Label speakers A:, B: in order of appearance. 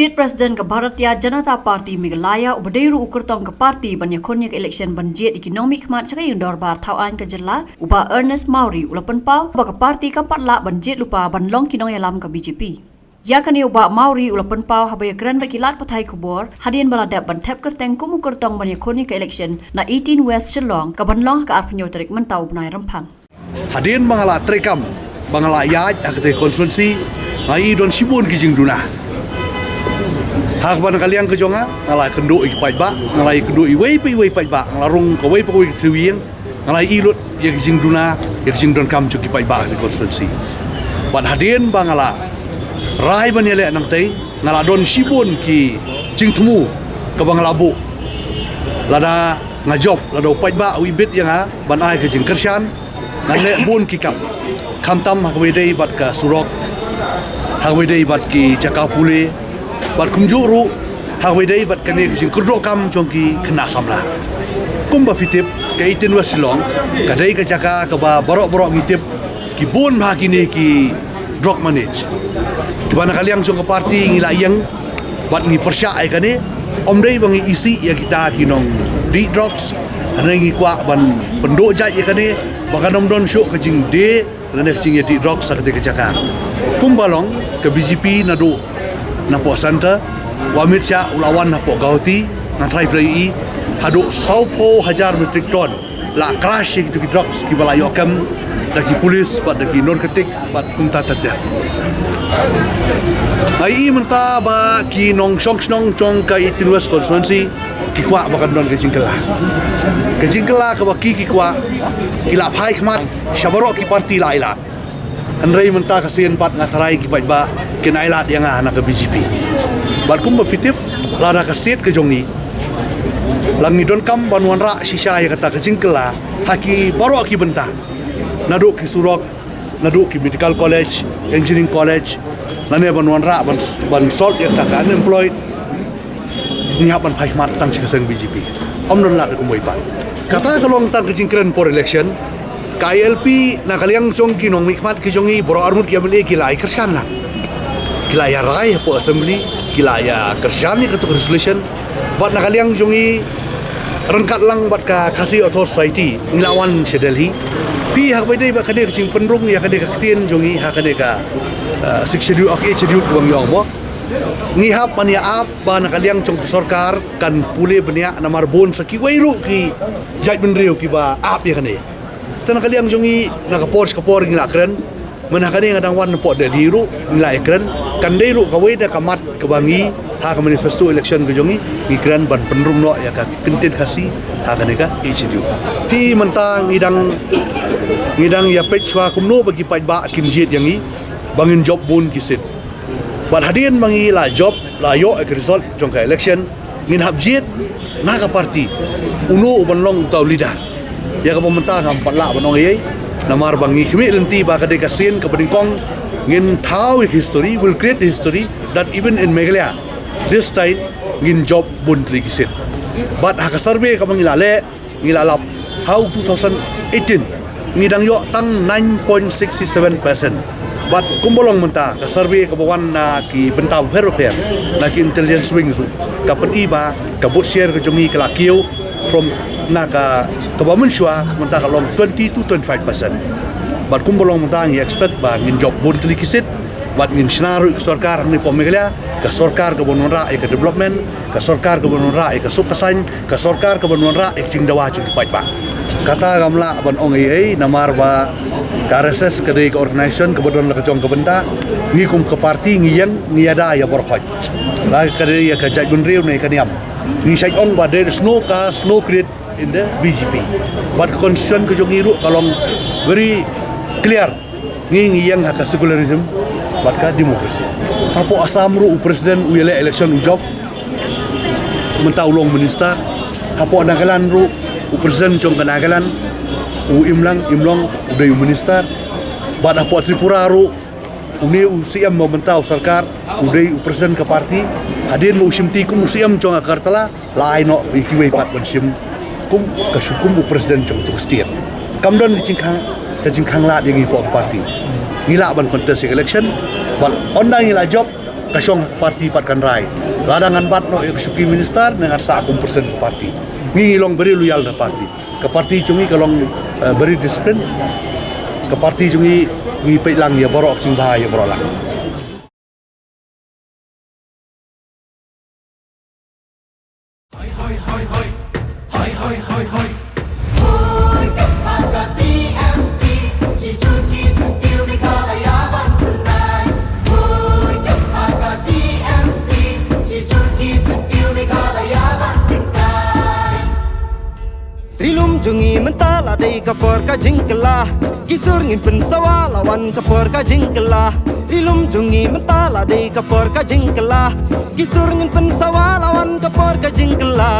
A: State President ke Bharatiya Janata Party Meghalaya ubadeiru ukurtong ke parti banyak konyak election banjit ekonomi khmat sekai dorbar thawaan ke jela uba Ernest Mauri ulapan pau uba ke parti kampat la banjit lupa banlong kinong yalam ke BJP. Ya kani uba Mauri ulapan pau habaya keren bakilat patai kubor hadian baladap bantep kerteng kumu kurtong banyak konyak election na 18 West Shillong ke banlong ke arpenyo tarik mentau benai rempang.
B: Hadian bangala trekam bangala yaj akte konstituensi ngai don sibun kijing duna. Hak ban kaliang ke jonga ngalai kendo ik pajba ngalai kendo i wei pajba ngalarung ko wei poi triwing ngalai ilut ye kijing duna ye kijing don kam chuki pajba ke konstituensi. Ban hadian bangala rai ban yele nang tei ngala don sibun ki jing tumu ke bangala bu lada ngajob lada pajba wi bit yang ha ban ai ke jing kersian ngale bun ki kam tam hak wei dei bat ka surok hak wei dei bat ki Cakapule bat kumjuru hak wei dei bat kane sing kurdok kam jongki kena samla kumba fitip ke 18 West Shillong kadai ka Caka ka ba borok ngitip ki bun bha kini ki drug manage ki bana kaliang jong ke parti ngila yang bat ni persya ai kane omdei bangi isi ya kita kinong di drugs ana ngi kwa ban pendok jai ya kane baganom don syuk ke jing de lane jing ya di drugs sa ke Caka kumbalong ke BJP nadu napo Santa Wamit Shah ulawan napo Gauti natrai plai hadu saupo hajar metrik ton la crash ki drugs ki balayo kam daki polis bat daki narkotik bat kumta tatya ai menta ba ki nong song chong ka itinwas konstituensi ki kwa bakan don ke jingkela ka ba ki kwa kila phai khmat shabaro ki parti laila Andrei menta kasian pat ngasarai ki ba kinailat yang anak ke BJP. Barkum berfitip lada kaset ke jongi. Langi don kam banuan ra sisa ya kata ke jingkela haki baru aki benta. Naduk ki surok, naduk ki medical college, engineering college, lane banuan ra ban salt ya kata unemployed. Nyiapan phaimat tang sikaseng BJP. Om don la ke kumoi pat. Kata kalong tang ke jingkeren for election KLP na kaliang chong kinong mikmat ki jongi boro armut ki amle ki lai kersan la kila ya rai po assembly kila ya kersan ni ketuk resolution bat na kaliang jongi rengkat lang bat ka kasih author society ngilawan sedelhi pi hak bedai ba kade kicing penrung ya kade kaktian jongi hak kade ka schedule kuang yong mo ngi hap mania ap ba na kaliang chong sarkar kan pule benia namar bon saki wairu ki jaj benreu ki ba ap ya kane tan kaliang jongi nakapor ngila kren menakani ngadang wan po Delhi ru ngila kren kandai ru kawai da kamat kebangi ha ka manifesto election ke jongi ngikren ban penrung no ya ka kentin khasi ha ka neka HDU hi mentang ngidang ya pechwa kumno bagi pajba kinjit yangi bangin job bun kisit bat hadian bangi la job la yo ek result jong ka election ngin habjit na ka parti uno banlong tau leader ya ka pemerintah nampak la banong ye namar bangi khmi lenti ba ka de kasin ka bringkong ngin thau history will create history that even in Meghalaya this time ngin job bun tri kisit but ha ka survey ka mangilale ngilalap how 2018 ngidang yo tang 9.67% but kumbolong menta ka survey ka bawan na ki bentaw heroper na ki intelligence wing su ka pen iba ka bot share ka jongi ka lakiu from naka kabamun shua menta ka long 20 to 25%. Bat kumbolong menta ngi expect ba ngin job bon tli kisit bat ngin scenario sarkar ni Meghalaya ka sarkar ka bononra e ka development ka sarkar ka bononra e ka sukasan ka sarkar ka bononra e jingdawa chu pai ba kata gamla ban ong ei namar ba ka RSS ka de organization ka bodon la ka jong ka benta ngi kum ka parti ngi yang ngi ada ya borkhoj la ka de ya ka jaj bunriu nei ka niam ni sai ong ba there is no create in the BJP but constitution ke jongi ru kalong very clear ngi yang hak secularism bat ka demokrasi apo asam ru presiden u election u job menta ulong minister apo nagalan ru u presiden jong kanagalan u imlong udah u minister bat apo Tripura ru uni u CM menta sarkar udah u presiden ke parti hadin mu simti kum CM jong Akartala lain no ikiwe pat bensim kum kasukum u presiden jong tu setiap kamdon kecingkang la yang ipo parti ngila ban contest election ban online ngila job kasyong parti patkan rai. Ladangan bat no executive minister dengan 1% ke parti. Ngi long beri loyal na parti. Ke parti cungi kalong beri disiplin. Ke parti cungi ngi peilang ya borok sing bahaya borok lang.
C: Rilum jungi mentala dei kapor ka jingkela Kisur ngin pensawa lawan kapor ka jingkela Rilum jungi mentala dei kapor ka jingkela Kisur ngin pensawa lawan kapor ka jingkela